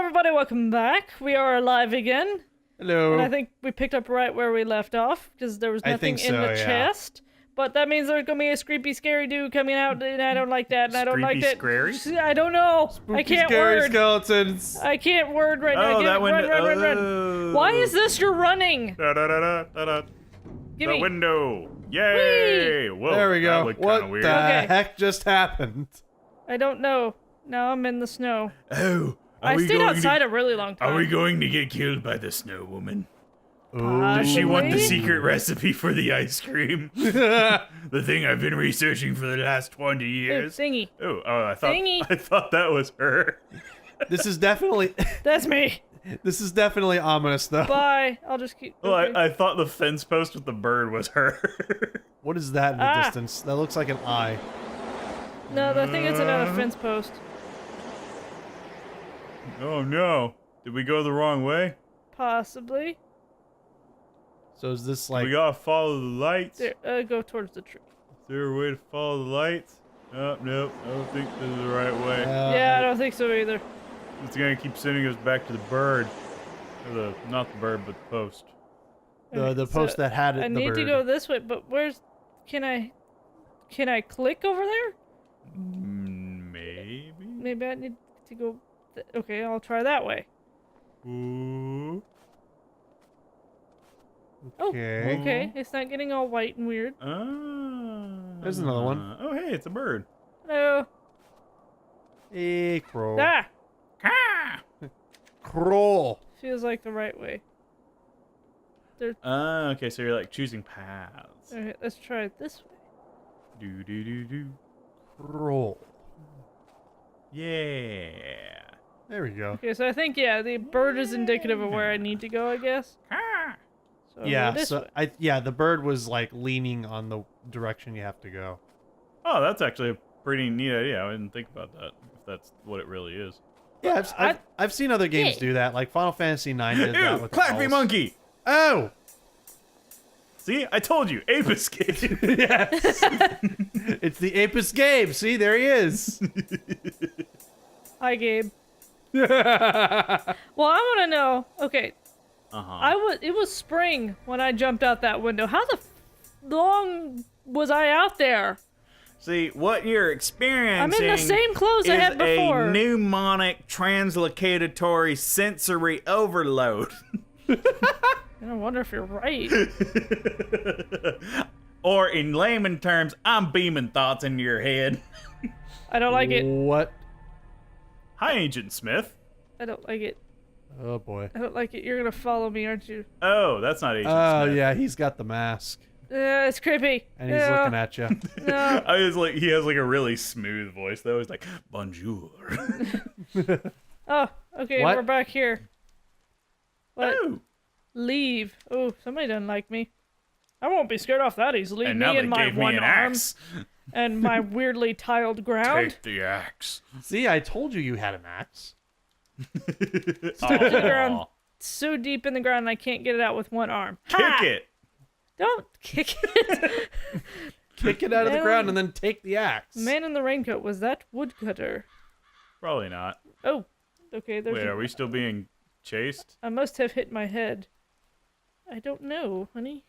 everybody, welcome back. We are alive again. Hello. And I think we picked up right where we left off, because there was nothing in the chest. But that means there's gonna be a creepy, scary dude coming out, and I don't like that, and I don't like that. Scary? I don't know. Spooky, I can't scary word. Skeletons. I can't word right now. Oh, that window. Run. Why is this you're running? Da, da, da, da, da, da. Give the me. window. Yay! Whoa, There we go. What weird. the Okay. heck just happened? I don't know. Now I'm in the snow. Oh, I stayed outside a really long time. Are we going to get killed by the snow woman? Ooh. Does she want the Possibly? secret recipe for the ice cream? The thing I've been researching for the last 20 Hey, years. thingy. Oh, I Thingy. thought that was her. This is definitely That's me. this is definitely ominous though. Bye. I'll just keep. Well, okay. I thought the fence post with the bird was her. What is that in the distance? That looks like an eye. No, I think it's another fence post. Oh no! Did we go the wrong way? Possibly. So is this like We gotta follow the lights. There, go towards the tree. Is there a way to follow the lights? Oh, nope. I don't think this is the right way. Yeah, I don't think so either. It's gonna keep sending us back to the bird. Or not the bird, but the post. the post that had it. I the need bird. to go this way, but where's? Can I click over there? Maybe. Maybe I need to go. Okay, I'll try that way. Ooh. Okay. Oh, okay. It's not getting all white and weird. There's another one. Oh, hey, it's a bird. Hello. Hey, crow. Ah! Ah! Crow. Feels like the right way. Okay, so you're like choosing paths. Okay, let's try it this way. Do do do do. Crow. Yeah. There we go. Okay, so I think the bird is indicative of where I need to go, I guess. Ah! So I'll go Yeah. this So way. the bird was like leaning on the direction you have to go. Oh, that's actually a pretty neat idea. I didn't think about that. If that's what it really is. Yeah, I've seen other games do that. Like Final Fantasy IX did that Ew! with Clappy owls. monkey! Oh. See, I told you, ape escape. Yes. It's the Apis Gabe. See, there he is. Hi, Gabe. Well, I want to know. Okay, it was spring when I jumped out that window. How the long was I out there? See, what you're experiencing I'm in the same clothes I is had before. a mnemonic translocatory sensory overload. I wonder if you're right. Or in layman terms, I'm beaming thoughts into your head. I don't like it. What? Hi, Agent Smith. I don't like it. Oh boy. I don't like it. You're gonna follow me, aren't you? Oh, that's not Agent Oh Smith. yeah, he's got the mask It's creepy. and he's looking at you. No. I was like, he has like a really smooth voice though. He's like, bonjour. Oh, okay, What? we're back here. What? Oh. Leave. Oh, somebody doesn't like me. I won't be scared off that easily. And Me now they and my gave me one an arm axe. and my weirdly tiled ground. Take the axe. See, I told you had an axe. Stuck to the ground Aw. so deep in the ground I can't get it out with one arm. Kick Ha! it. Don't kick it. Kick it out of the Man. ground and then take the axe. Man in the raincoat, was that woodcutter? Probably not. Oh, okay. There's Wait, are we still being chased? I must have hit my head. I don't know, honey.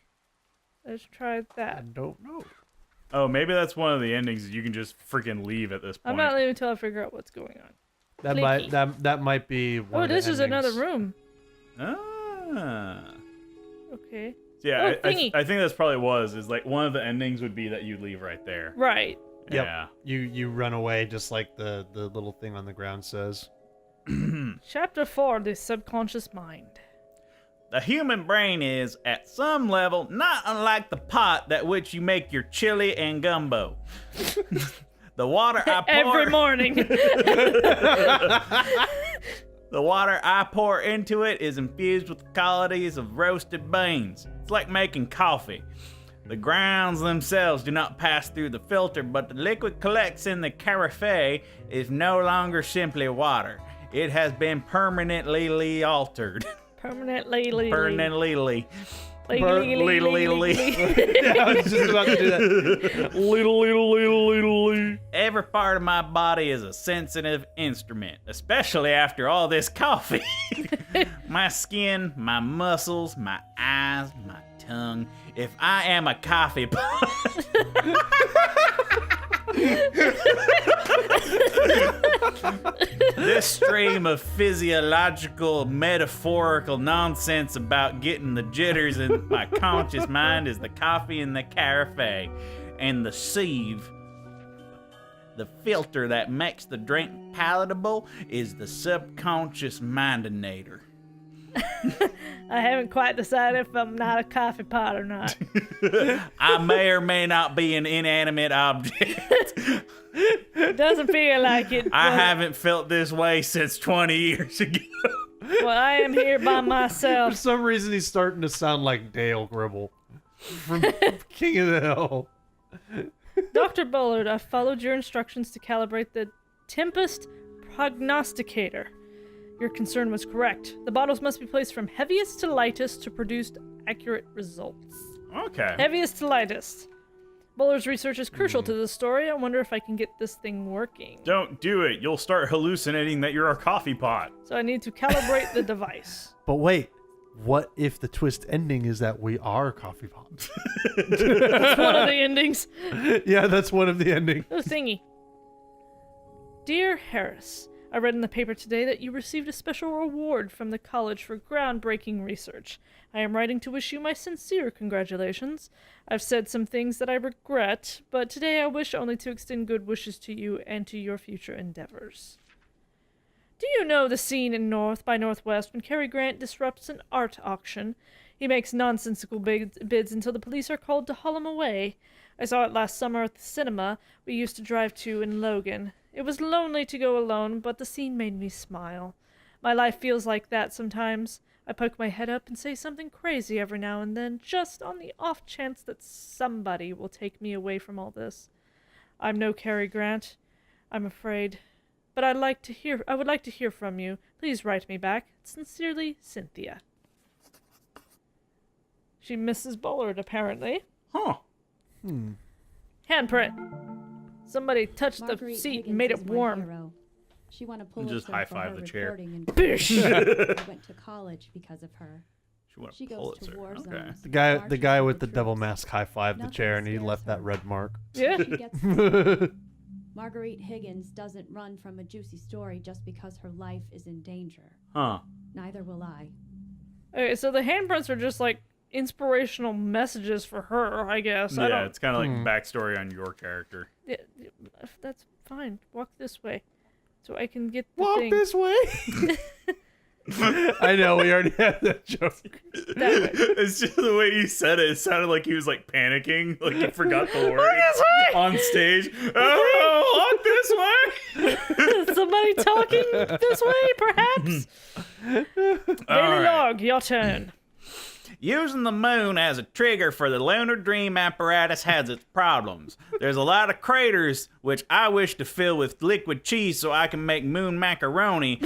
Let's try I that. don't know. Oh, maybe that's one of the endings. You can just freaking leave at this point. I'm not leaving until I figure out what's going on. That Flaky. that might be one Oh, of the this is another endings. room. Ah. Okay. Yeah, Oh, thingy. I think that's probably was. Is like one of the endings would be that you leave right there. Right. Yep. Yeah. You run away just like the little thing on the ground says. Chapter 4, The Subconscious Mind. The human brain is, at some level, not unlike the pot that which you make your chili and gumbo. The water I pour Every morning. The water I pour into it is infused with the qualities of roasted beans. It's like making coffee. The grounds themselves do not pass through the filter, but the liquid collects in the carafe is no longer simply water. It has been permanently altered. Permanently. Permanently. Like, Yeah, I was just about to do that. Every part of my body is a sensitive instrument, especially after all this coffee. My skin, my muscles, my eyes, my tongue. If I am a coffee pot. This stream of physiological, metaphorical nonsense about getting the jitters in my conscious mind is the coffee in the carafe, and the sieve, the filter that makes the drink palatable, is the subconscious mindinator. I haven't quite decided if I'm not a coffee pot or not. I may or may not be an inanimate object. It doesn't feel like it. I haven't felt this way since 20 years ago. Well, I am here by For myself. some reason, he's starting to sound like Dale Gribble from King of the Hill. Dr. Bullard, I followed your instructions to calibrate the Tempest prognosticator. Your concern was correct. The bottles must be placed from heaviest to lightest to produce accurate results. Okay. Heaviest to lightest. Bullard's research is crucial to this story. I wonder if I can get this thing working. Don't do it. You'll start hallucinating that you're a coffee pot. So I need to calibrate the device. But wait, what if the twist ending is that we are coffee pots? That's one of the endings. Yeah, that's one of the endings. Oh, thingy. Dear Harris, I read in the paper today that you received a special reward from the college for groundbreaking research. I am writing to wish you my sincere congratulations. I've said some things that I regret, but today I wish only to extend good wishes to you and to your future endeavors. Do you know the scene in North by Northwest when Cary Grant disrupts an art auction? He makes nonsensical bids until the police are called to haul him away. I saw it last summer at the cinema we used to drive to in Logan. It was lonely to go alone, but the scene made me smile. My life feels like that sometimes. I poke my head up and say something crazy every now and then, just on the off chance that somebody will take me away from all this. I'm no Cary Grant, I'm afraid. But I would like to hear from you. Please write me back. Sincerely, Cynthia. She misses Bullard, apparently. Huh. Handprint. Somebody touched the Marguerite seat Higgins and made is it my warm. hero. She won a Pulitzer Just for high-five her the chair. reporting and Bish. I went to college because of her. She won a She goes Pulitzer. to war Okay. zones. The guy marches with the troops. devil mask high-fived the Nothing chair, and he scares left that her. red mark. Yeah. She gets Marguerite Higgins doesn't run from a juicy story just because her life is in danger. Huh. Neither will I. Okay, so the handprints are just like inspirational messages for her, I guess. I Yeah, don't. it's kind of like backstory on your character. Yeah, that's fine. Walk this way, so I can get the Walk thing. this way. I know, we already had that joke. That way. It's just the way you said it. It sounded like he was like panicking, like he forgot the word on stage. Oh, walk this way. Somebody talking this way, perhaps? Daily log, your turn. Using the moon as a trigger for the lunar dream apparatus has its problems. There's a lot of craters which I wish to fill with liquid cheese so I can make moon macaroni.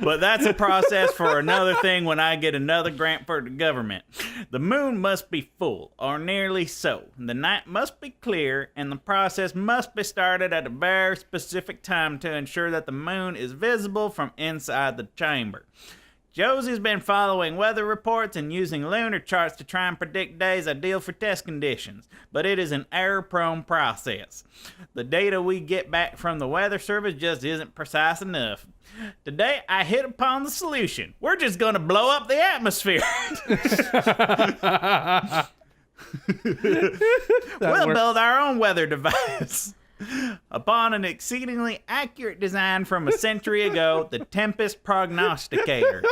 But that's a process for another thing when I get another grant for the government. The moon must be full, or nearly so. The night must be clear, and the process must be started at a very specific time to ensure that the moon is visible from inside the chamber. Josie's been following weather reports and using lunar charts to try and predict days ideal for test conditions, but it is an error-prone process. The data we get back from the weather service just isn't precise enough. Today, I hit upon the solution. We're just gonna blow up the atmosphere. We'll build our own weather device. Upon an exceedingly accurate design from a century ago, the Tempest Prognosticator.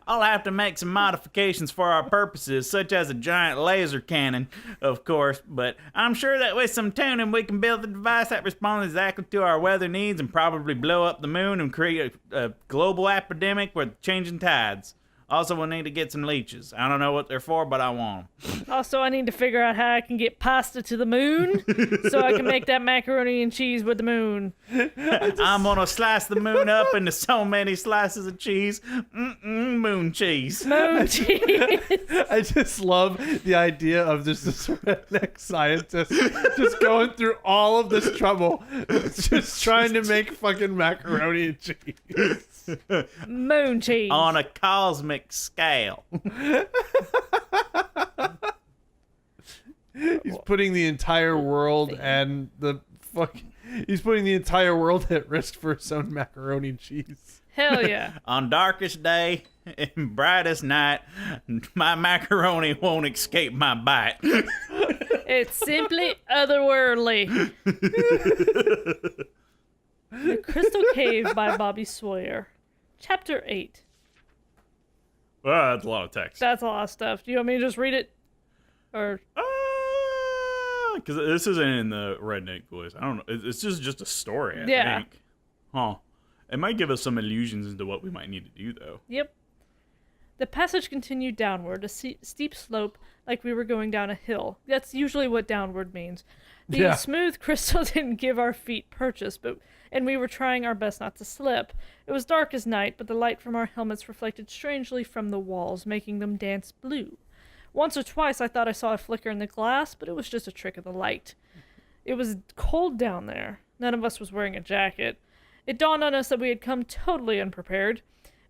I'll have to make some modifications for our purposes, such as a giant laser cannon, of course, but I'm sure that with some tuning we can build a device that responds exactly to our weather needs and probably blow up the moon and create a global epidemic with changing tides. Also, we'll need to get some leeches. I don't know what they're for, but I want them. Also, I need to figure out how I can get pasta to the moon so I can make that macaroni and cheese with the moon. I'm gonna slice the moon up into so many slices of cheese. moon cheese. Moon cheese. I just love the idea of just this redneck scientist just going through all of this trouble, just trying to make fucking macaroni and cheese. Moon cheese. On a cosmic scale. He's putting the entire world and he's putting the entire world at risk for his own macaroni and cheese. Hell yeah. On darkest day and brightest night, my macaroni won't escape my bite. It's simply otherworldly. The Crystal Cave by Bobby Sawyer. Chapter 8. Well, that's a lot of text. That's a lot of stuff. Do you want me to just read it? Or because this isn't in the redneck voice. I don't know. It's just a story, I think. Huh. It might give us some illusions into what we might need to do, though. Yep. The passage continued downward, a steep slope, like we were going down a hill. That's usually what downward means. The smooth crystal didn't give our feet purchase, and we were trying our best not to slip. It was dark as night, but the light from our helmets reflected strangely from the walls, making them dance blue. Once or twice I thought I saw a flicker in the glass, but it was just a trick of the light. It was cold down there. None of us was wearing a jacket. It dawned on us that we had come totally unprepared.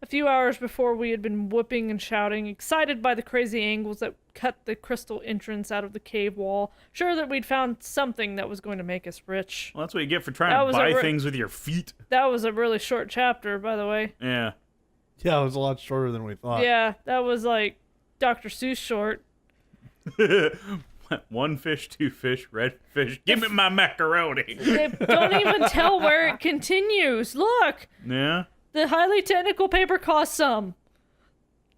A few hours before, we had been whooping and shouting, excited by the crazy angles that cut the crystal entrance out of the cave wall, sure that we'd found something that was going to make us rich. Well, that's what you get for trying to buy things with your feet. That was a really short chapter, by the way. Yeah. Yeah, it was a lot shorter than we thought. Yeah, that was like Dr. Seuss short. One fish, two fish, red fish. Give me my macaroni. They don't even tell where it continues. Look. Yeah. The highly technical paper costs some.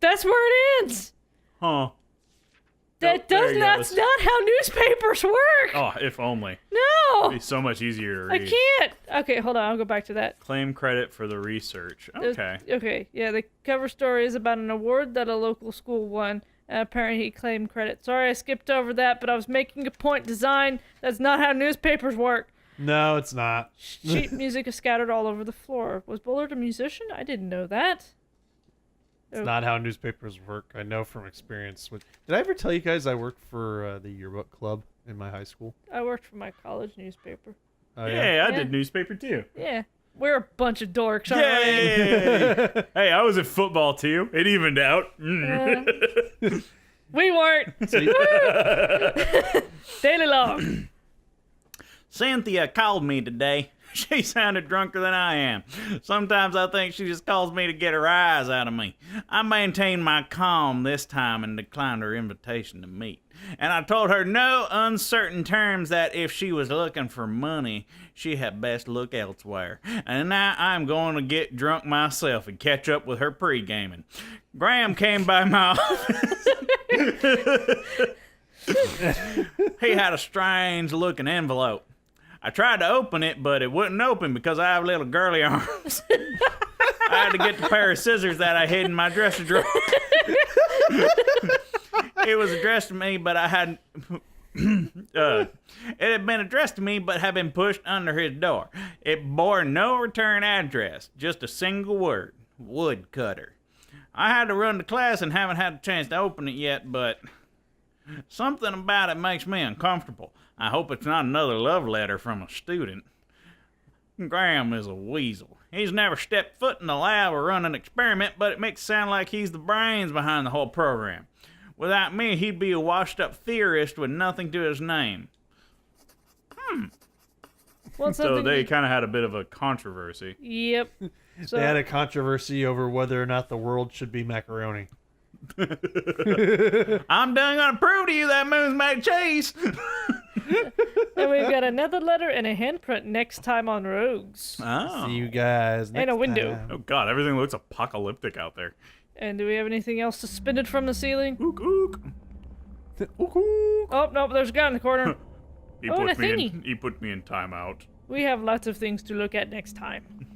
That's where it ends. Huh. That's not how newspapers work. Oh, if only. No. It'd be so much easier to read. I can't. Okay, hold on. I'll go back to that. Claim credit for the research. Okay. Okay, yeah, the cover story is about an award that a local school won. Apparently he claimed credit. Sorry I skipped over that, but I was making a point. Design, that's not how newspapers work. No, it's not. Sheet music is scattered all over the floor. Was Bullard a musician? I didn't know that. It's not how newspapers work. I know from experience. Did I ever tell you guys I worked for the yearbook club in my high school? I worked for my college newspaper. Oh, yeah, I did newspaper too. Yeah. We're a bunch of dorks, aren't Yay! Hey, I was at football too. It evened out. We weren't. Daily long. Cynthia called me today. She sounded drunker than I am. Sometimes I think she just calls me to get her eyes out of me. I maintained my calm this time and declined her invitation to meet. And I told her no uncertain terms that if she was looking for money, she had best look elsewhere. And now I'm going to get drunk myself and catch up with her pre-gaming. Graham came by my office. He had a strange looking envelope. I tried to open it, but it wouldn't open because I have little girly arms. I had to get the pair of scissors that I hid in my dresser drawer. It was addressed to me, but I hadn't. It had been addressed to me, but had been pushed under his door. It bore no return address, just a single word: woodcutter. I had to run to class and haven't had a chance to open it yet, but something about it makes me uncomfortable. I hope it's not another love letter from a student. Graham is a weasel. He's never stepped foot in the lab or run an experiment, but it makes it sound like he's the brains behind the whole program. Without me, he'd be a washed-up theorist with nothing to his name. Well, so they kind of had a bit of a controversy. Yep. So, they had a controversy over whether or not the world should be macaroni. I'm done gonna prove to you that moon's made cheese. And we've got another letter and a handprint next time on Rogues. Oh. See you guys next And a window. time. Oh god, everything looks apocalyptic out there. And do we have anything else suspended from the ceiling? Ook ook. Oh, no, there's a guy in the corner. He Oh, and a put me in. thingy. He put me in timeout. We have lots of things to look at next time.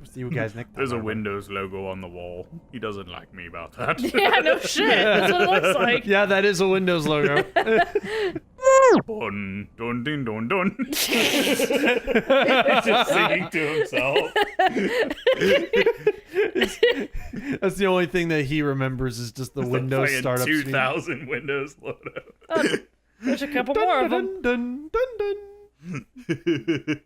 See you guys next time. There's a Windows logo on the wall. He doesn't like me about that. Yeah, no shit. That's what it looks like. Yeah, that is a Windows logo. Dun, dun, dun, dun, dun. He's just singing to himself. That's the only thing that he remembers is just the Windows Fucking startup screen. 2000 Windows load up. Oh, there's a couple more of them. Dun, dun, dun, dun.